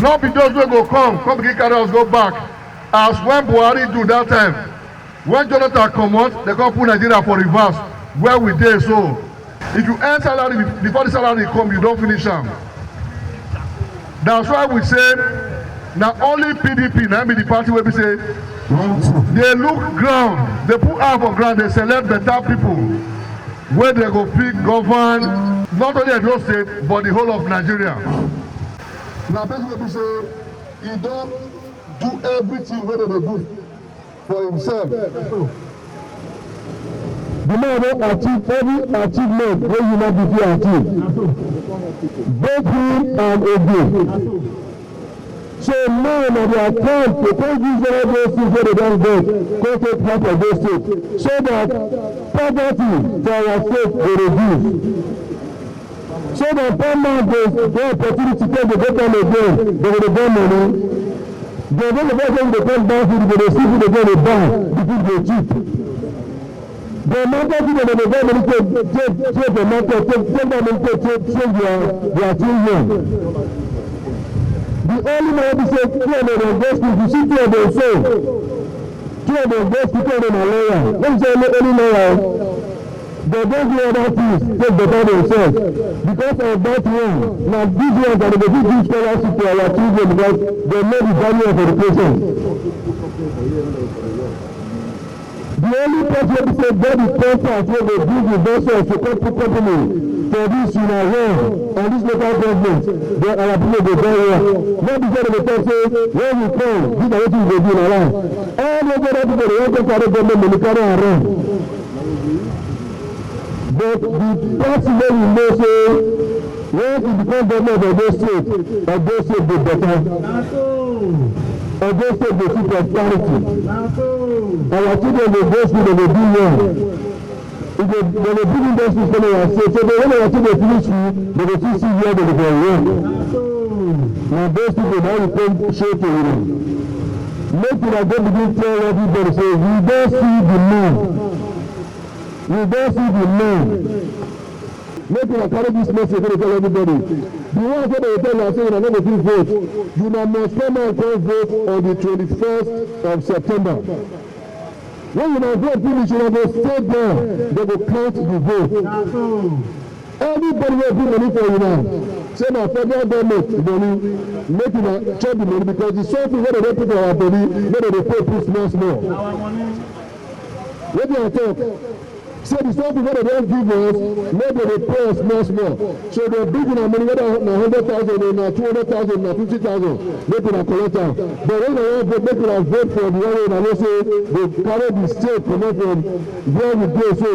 Not be those who go come begin carry us go back. As when Buhari do that time, when Jonathan comot, they come put Nigeria for reverse where we dey. So if you earn salary before the salary come, you don't finish am. That's why we say na only PDP na be the party wey be say they look ground, they put half of ground, they select better people wey they go pick govern not only Edo State but the whole of Nigeria. Na person wey be say he don do everything wey dem dey do for himself. The man don achieve every achievement wey human being achieve, both him and Ogie. So now na their time to take use all those things wey they don get, go take part of those states, so that poverty for our state go reduce. So that poor man go get opportunity to take the government again, they go get money. They don't know when they come down food, they see food again, they buy, the food go cheap. The market people they go money take the market, take them into change their children. The only man who say 200 investors, you see 200 so 200 investors, 200 are lawyer. Let me say only lawyer. They don't do other things, take better themselves. Because of that one, now these ones are the big scholarship to our children because they know the value of education. The only person who say get the contract where they give investors to company for this world and this local government, then our people go very well. Not because they talk say when we come, these are what we go do around. All the other people they want to carry government money carry around. But the party wey we know say once e become government of those states dey better. Of those states dey see prosperity. Our children dey go school, they dey do well. If they dey bring industries come our state, so when our children finish school, they go still see where they go work. Na those people na we come show to you. Make una go begin tell everybody say we don see the man. We don't see the man. Make you carry this message to tell everybody. The ones that they tell us saying I never do vote, you must come and vote on the 21st of September. When you vote finish, you will stay there. They will count the vote. Everybody will put money for you now. Say my federal government money, make you chop the money because the something where they don't put our money, where they pay small. What do you talk? So the something that they don't give us, maybe they pay us small. So they're big in our money, whether 100,000 or 200,000 or 50,000, they can collect out. But when they want to make it vote for the other, and they say they carry the state from where we go. So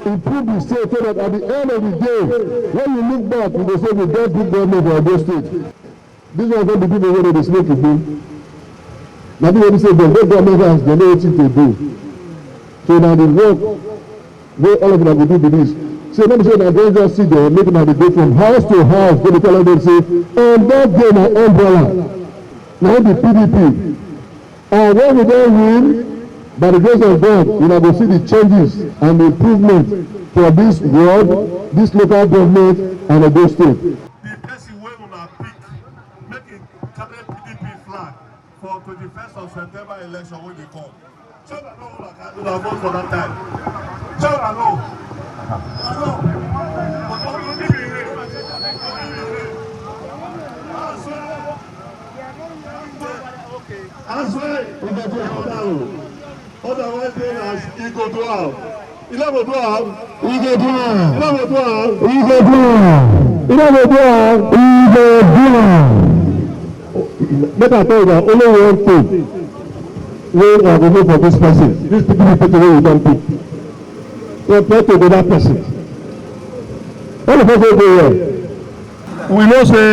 improve the state so that at the end of the day, when you look back, you will say we don't do government for those states. These are going to be people where they smoke it do. Now they say they don't government house, they know what to do. So now the work. Where all of them will do this. So let me say that they just sit there, making them go from house to house, they tell them say, and that day my umbrella. Now the PDP. And when we don't win, by the grace of God, you know, we see the changes and the improvement for this world, this local government, and the Edo state. The person wey una pick, make it carry PDP flag for 21st of September election when they come. So that no one can do vote for that time. So I know. Asue, we get to otherwise known as Ego Dual. You never do have. Ego Dual. You never do have. Ego Dual. You never do have. Ego Dual. Let I tell you that only one thing. We are going to vote for this person. These people we don't pick. Compare to the other person. All of us will go well. We know say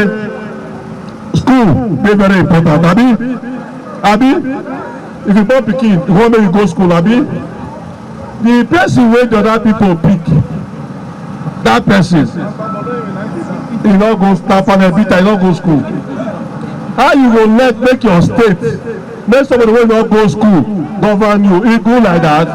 school is very important. Abi, if you born pikin, you want make you go school. Abi, the person wey the other people pick, that person, he not go staff and everything, he not go school. How you go let make your state? Make somebody wey not go school govern you. E good like that.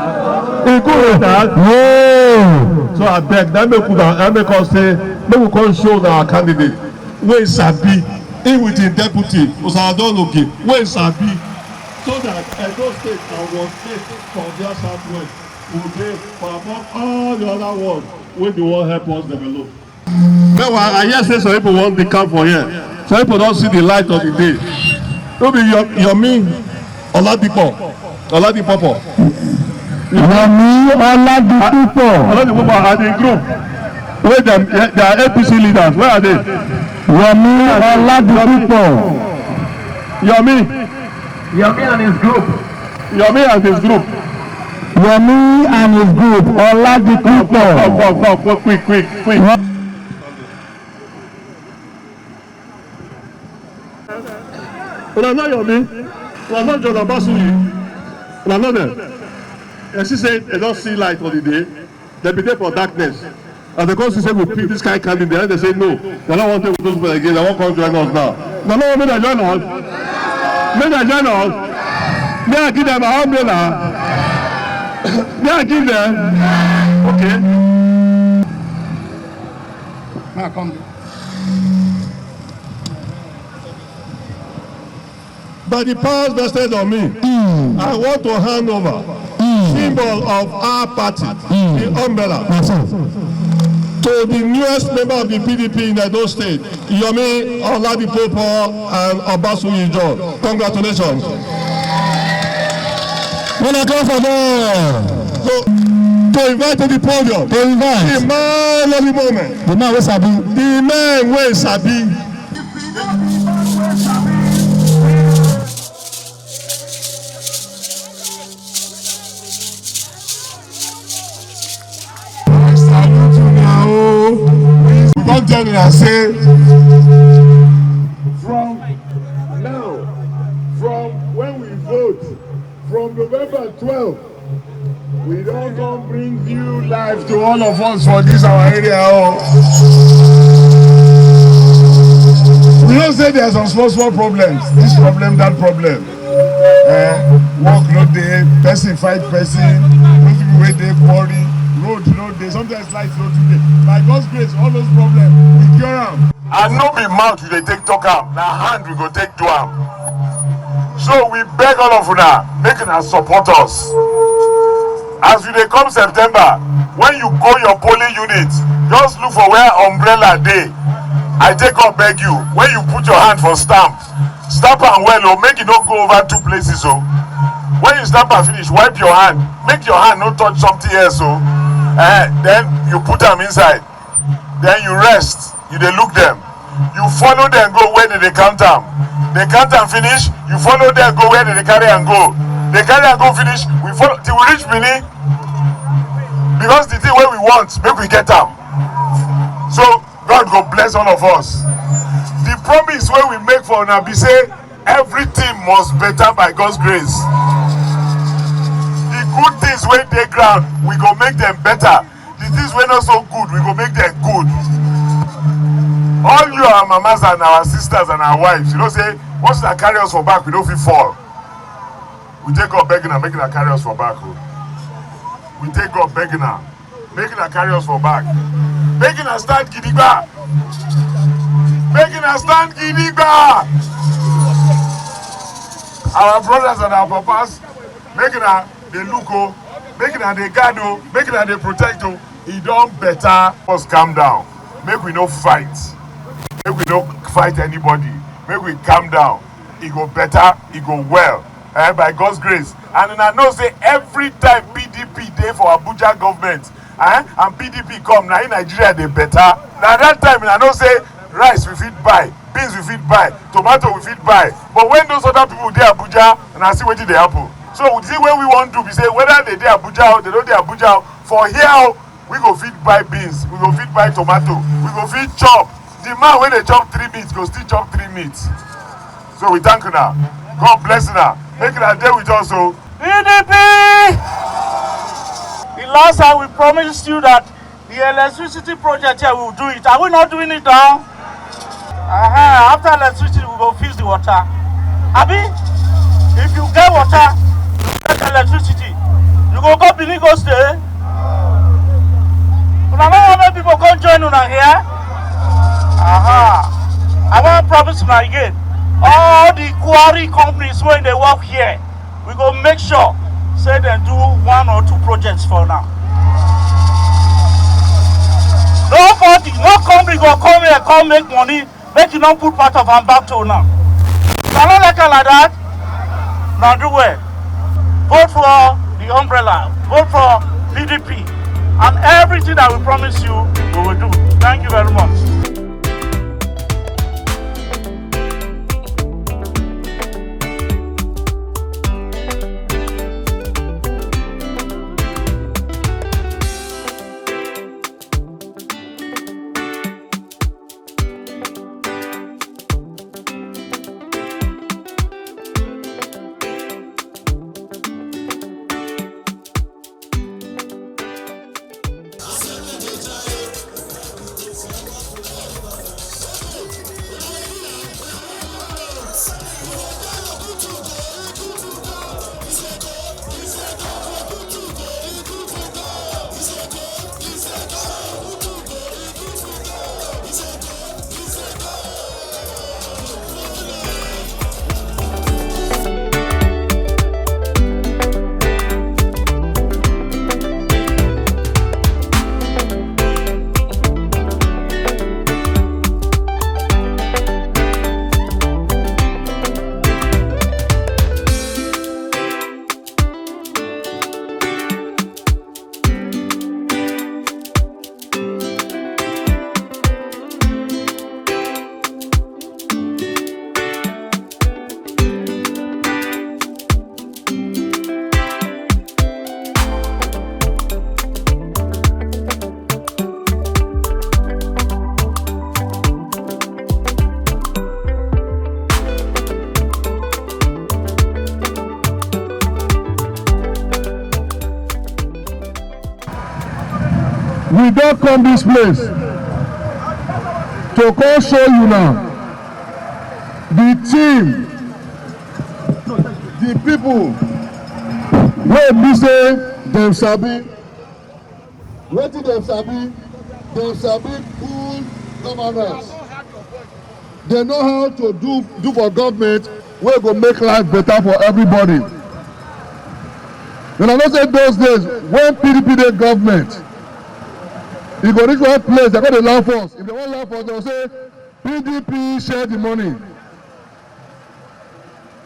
E good like that. No. So I beg that make us say make we come show our candidate wey sabi in with the deputy Osadoloke, where Sabi, so that Edo State and one state from Ovia Southwest will be for above all the other ones wey dey wan help us develop. Meanwhile, I hear say some people want the camp for here. Some people don't see the light of the day. No be Yomi Oladipo. Yomi Oladipo are the group. Where they are APC leaders. Where are they? Yomi Oladipo. Yomi and his group. Yomi and his group. Oladipo. Come, quick. Una know Yomi? Una know John Abasuyi? Una know them? And she said they don't see light for the day. They be there for darkness. And the country say we pick this kind of candidate, and they say no. They don't want to take those people again. They won't come join us now. They don't want me to join us. May I give them an umbrella? May I give them? Okay. Now come. By the powers vested on me, I want to hand over symbol of our party, the umbrella, to the newest member of the PDP in Edo State, Yomi Oladipo and Obasuyi John. Congratulations. When I come for them, to invite to the podium, the man of the moment, the man wey sabi. Don't tell me and say from now, from when we vote, from November 12th, we don't come bring new life to all of us for this our area. We don't say there are some small problems. This problem, that problem. Work no day, person fight person, those people wait they quarry. Road no dey, sometimes light no today. By God's grace, all those problems we cure am. And no be mouth we dey take talk am, na hand we go take do am. So we beg all of una, make una support us. As we dey come September, when you go your polling unit, just look for where umbrella dey. I take up beg you, when you put your hand for stamp am well, make it no go over 2 places. When you stamp and finish, wipe your hand, make your hand no touch something else. Then you put them inside, then you rest, you dey look them, you follow them go where they count them. They count and finish, you follow them go where they carry and go. They carry and go finish, we follow till we reach Benin, because the thing where we want make we get them. So God go bless all of us. The promise where we make for una be say everything must better by God's grace. Good things wey dey ground, we go make them better. The things wey not so good, we go make them good. All you our mamas and our sisters and our wives, you know say, once they carry us for back, we don't feel fall. We take up begging and making her carry us for back. We take up begging her, making her carry us for back. Making her stand gidigba. Making her stand gidigba. Our brothers and our papas, making her they look, making her they guard, making her they protect. It don't better. Just calm down. Make we no fight. Make we no fight anybody. Make we calm down. It go better. It go well. By God's grace. And I know say every time PDP day for Abuja government, and PDP come now in Nigeria they better. Now that time I know say rice we fit buy, beans we fit buy, tomato we fit buy. But when those other people dey Abuja, and I see what did they happen. So we see where we want to be say whether they dey Abuja or they don't dey Abuja. For here we go fit buy beans, we go fit buy tomato, we go fit chop. The man when they chop 3 meats go still chop 3 meats. So we thank you now. God bless you now. Make it a day with us. PDP! The last time we promised you that the electricity project here we will do it. Are we not doing it now? After electricity we will fix the water. Abi, if you get water, get electricity, you go Benin go stay. Una know how many people come join una here? I want promise una again, all the quarry companies when they work here, we go make sure say they do 1 or 2 projects for now. Nobody, no company go come here, come make money, make you not put part of them back to now. So I don't like it like that. Now do well. Vote for the umbrella, vote for PDP, and everything that we promise you, we will do. Thank you very much. We don't come this place to come show you now the team, the people wey be say dem sabi wetin dem sabi cool governance. They know how to do for government wey go make life better for everybody. And I know say those days when PDP dey government, you go reach one place, they go dey laugh us. If they wan laugh us, they go say PDP share the money.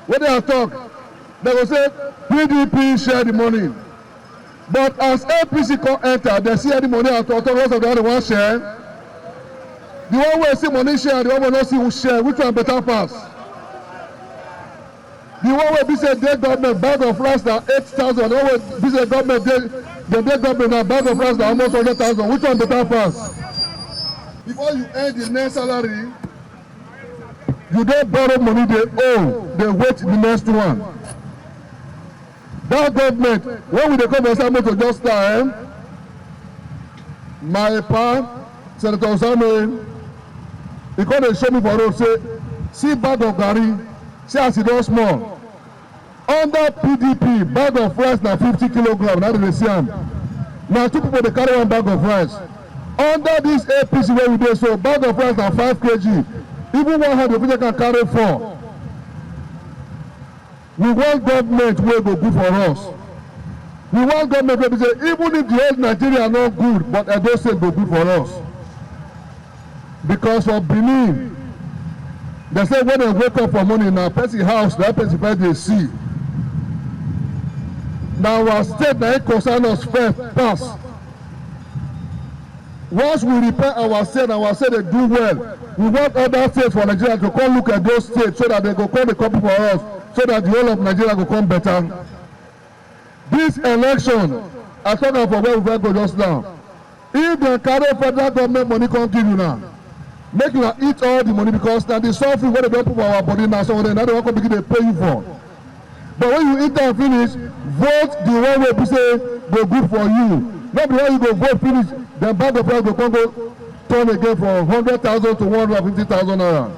When they are talk, they go say PDP share the money. But as APC come enter, they see any money at all, most of the other one share. The one wey see money share, the one wey no see who share, which one better pass? The one wey be say dey government bag of rice na 8,000, the one wey be say government dey government na bag of rice na almost 100,000, which one better pass? Before you earn the next salary, you don borrow money dey owe, dey wait the next one. That government, when we dey come for motor just start, my pa, Senator Asue, he come dey show me for road say, see bag of garri, see as e don small. Under PDP, bag of rice na 50 kilograms, na dey see am. Na 2 people dey carry one bag of rice. Under this APC wey we dey so, bag of rice na 5 kg. Even one hand, the people can carry 4. We want government wey go good for us. We want government wey be say, even if the whole Nigeria not good, but Edo State go good for us. Because of Benin, they say when they wake up for morning, na person house, that person first they see. Now our state na it concern us first pass. Once we repair our state they do well. We want other states for Nigeria to come look at those states so that they go come the copy for us, so that the whole of Nigeria will come better. This election, I talk about where we go just now. If the carry federal government money come give you now, make you eat all the money because now the suffering where they don't put for our body now, so they now they want to begin to pay you for. But when you eat and finish, vote the one way people say go good for you. Not the way you go vote finish, then bag of price go come go turn again from 100,000 to 150,000 naira.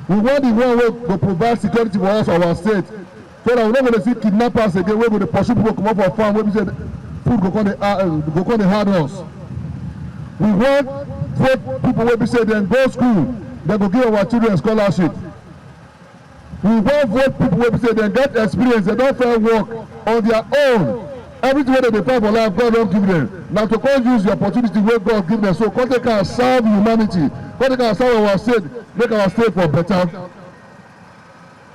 We want the one way to provide security for us, our state, so that we're not going to see kidnappers again. We're going to pursue people come up for farm where we say food go come the hard us. We want vote people where we say then go school, they go give our children scholarship. We won't vote people wey be say they get experience, they don't fair work on their own. Everything wey they fight for life, God don't give them. Now to come use the opportunity wey God give them, so come take and serve humanity, come take and serve our state, make our state for better.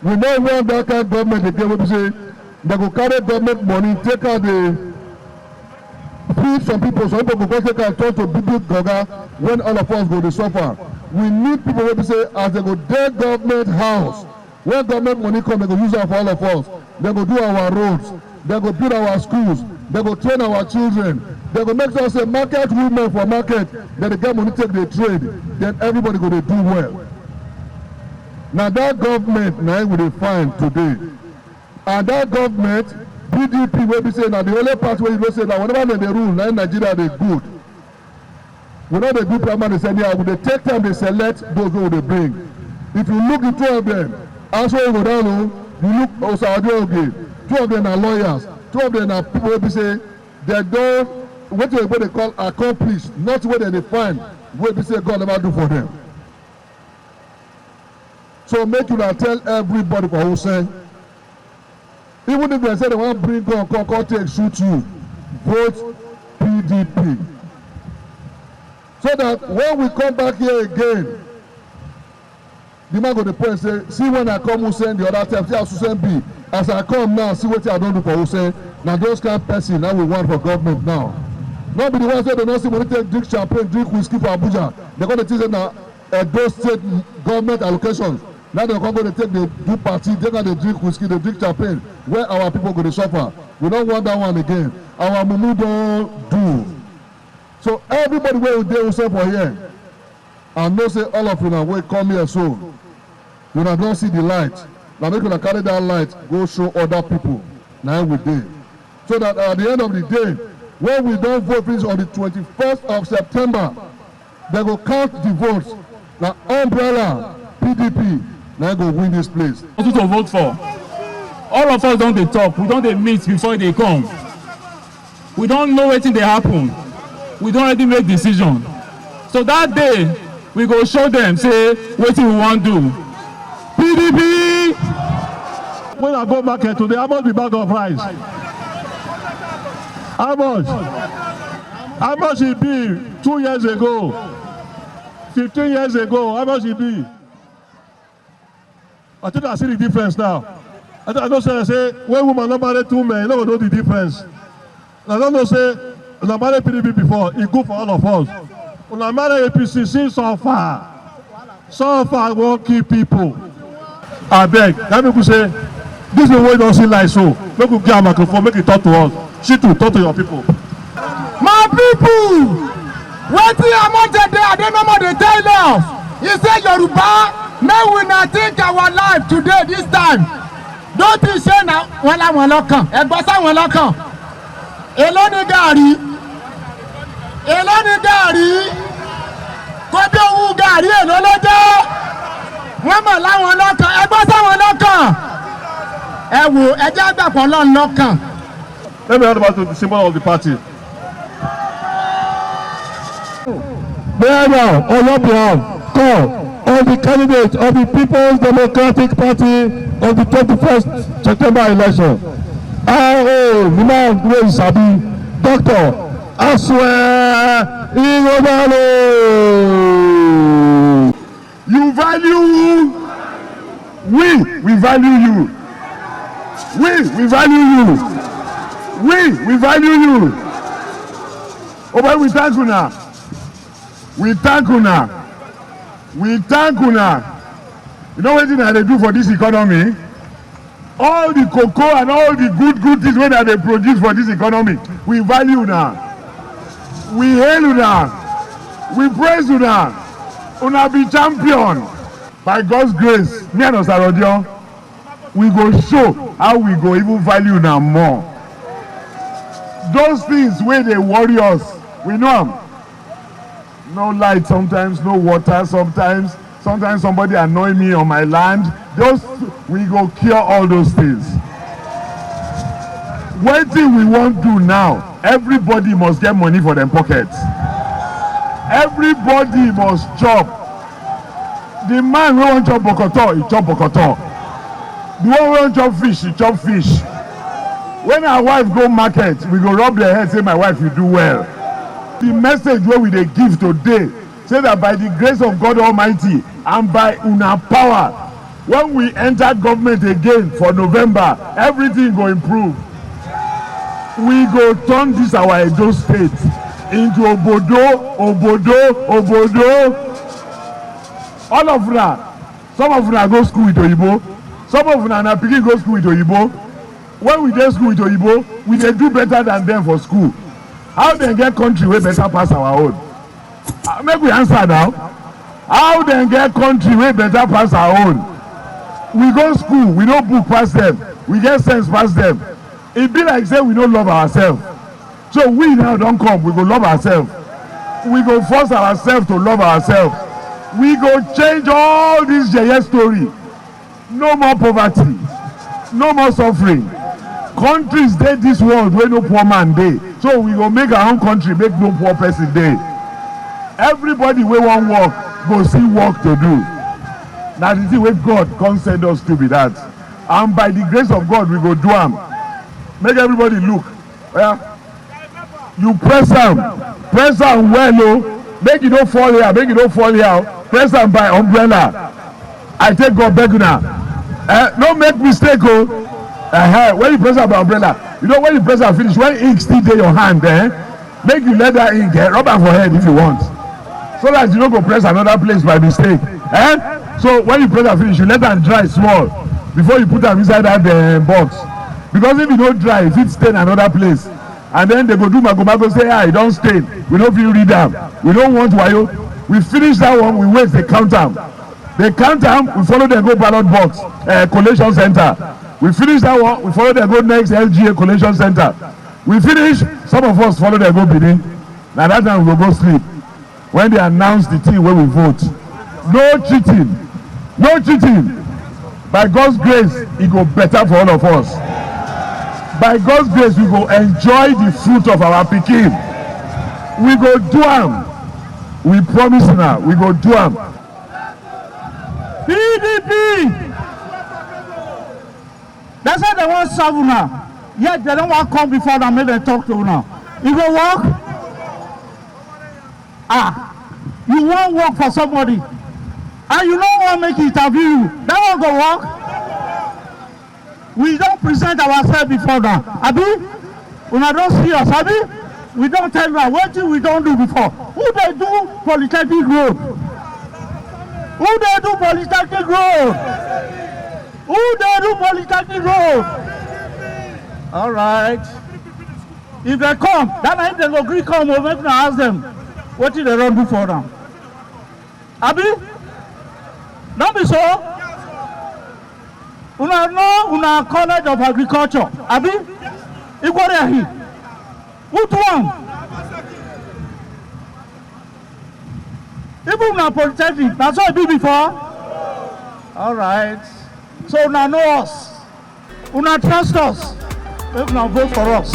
We don't want that kind of government again wey be say they go carry government money, take out the feed some people go go take and turn to big gaga when all of us go to suffer. We need people wey be say as they go their government house, when government money come, they go use it for all of us. They go do our roads, they go build our schools, they go train our children, they go make us say market women for market, then they get money take the trade, then everybody go to do well. Now that government now we dey find today, and that government PDP wey be say na the only part where you know say that whenever they rule, now in Nigeria they good. We know they do primary anyhow, we dey take time they select those who they bring. If you look the two of them, Asue go down, you look Ogie, two of them are lawyers, two of them are people wey be say they don't what they call accomplished, not what they find, wey be say God never do for them. So make you tell everybody for who say, even if they say they want to bring gun, come take shoot you, vote PDP. So that when we come back here again, the man go to point say, see when I come Hussein the other time, see how Hussein be. As I come now, see what I don't do for Hussein. Now those kind of person now we want for government now. Not be the ones that they don't see when they drink champagne, drink whiskey for Abuja. They're going to teach them now those state government allocations. Now they're going to take the do party, they're going to drink whiskey, they drink champagne, where our people go to suffer. We don't want that one again. Our mumu don't do. So everybody will do himself for here. And no say all of you now will come here so. You now don't see the light. Now make you carry that light, go show other people. Now we do. So that at the end of the day, when we don't vote finish on the 21st of September, they go count the votes. Now umbrella, PDP, now go win this place. What to vote for? All of us don't they talk, we don't they meet before they come. We don't know wetin dey happen. We don't already make decision. So that day, we go show them, say, wetin we want do. PDP! When I go market today, how much be bag of rice? How much? How much it be 2 years ago? 15 years ago, how much it be? I think I see the difference now. I don't say when woman not marry 2 men, you don't know the difference. I don't know say when I marry PDP before, it's good for all of us. When I marry APC, see so far won't kill people. I beg, let me say, this is the way you don't see like so. Make you get a microphone, make it talk to us. She too, talk to your people. My people, wetin among today, I don't know what they tell us. He say Yoruba, may we not think our life today, this time. Don't you say now, wọ́n láwọn lọ́kàn, ẹ̀gbọ́n sáwọn lọ́kàn. Èló ni gàrí, kó bí owó gàrí èló ló jẹ́. Wọ́n mọ̀ láwọn lọ́kàn, ẹ̀gbọ́n sáwọn lọ́kàn. Ẹ wò ẹjẹ́ àgbàpọ̀ lọ́n lọ́kàn. Let me hear about the symbol of the party. Therefore, on your behalf, call on the candidate of the People's Democratic Party of the 21st September election. R.O. Miman Grace Sabi, Dr. Asue Irodalo. You value we value you. We value you. We value you. Oh, but we thank you now. We thank you now. We thank you now. You know what they do for this economy? All the cocoa and all the good things that they produce for this economy, we value now. We hail you now. We praise you now. Una be champion. By God's grace, me and Osarodio, we go show how we go even value now more. Those things where they worry us, we know them. No light sometimes, no water sometimes. Sometimes somebody annoy me on my land. Those we go cure all those things. One thing we won't do now, everybody must get money for them pockets. Everybody must chop. The man wey wan chop bokoto, he chop bokoto. The one wey wan chop fish, he chop fish. When our wife go market, we go rub their head say my wife you do well. The message wey we dey give today say that by the grace of God Almighty and by una power, when we enter government again for November, everything go improve. We go turn this our Edo state into obodo. All of una, some of una go school with Oyibo, some of una na pikin go school with Oyibo. When we dey school with Oyibo, we dey do better than them for school. How dem get country wey better pass our own? Make we answer now. How dem get country wey better pass our own? We go school, we no book pass them, we get sense pass them. E be like say we no love ourselves. So we now don come, we go love ourselves. We go force ourselves to love ourselves. We go change all this yeye story. No more poverty, no more suffering. Countries dey this world wey no poor man dey. So we go make our own country make no poor person dey. Everybody wey wan work go see work to do. Na the thing wey God come send us to be that. And by the grace of God we go do am. Make everybody look. You press am well o. Make e no fall here, make e no fall here. Press am by umbrella. I take God beg una. No make mistake o. When you press am by umbrella, you know when you press am finish, when ink still dey your hand, make you let that ink rub am for head if you want, so that you no go press another place by mistake. So when you press am finish, you let am dry small before you put am inside that box, because if e no dry, e fit stain another place, and then they go do mago say e don stain, we no fit read am, we no want wayo. We finish that one, we wait, they count am, we follow them go ballot box, collation center. We finish that one, we follow them go next LGA collation center. We finish, some of us follow them go Benin. Now that time we go sleep. When they announce the thing where we vote, no cheating, no cheating. By God's grace, it go better for all of us. By God's grace, we go enjoy the fruit of our pikin. We go do am. We promise now, we go do am. PDP! That's why they want serve una. Yet they don't want to come before them, make them talk to una. You go work? You want work for somebody, and you don't want to make interview you. That won't go work. We don't present ourselves before them. Abi? Una don't see us, Abi? We don't tell them what we don't do before. Who they do Polytechnic Road? Who they do Polytechnic Road? Who they do Polytechnic Road? All right. If they come, that night they go agree come, we'll make them ask them, what did they don't do for them? Abi? Don't be so. Una know, una College of Agriculture. Abi? Equal here. Which one? Even una Polytechnic, that's what I do before. All right. So una know us, una trust us, una vote for us.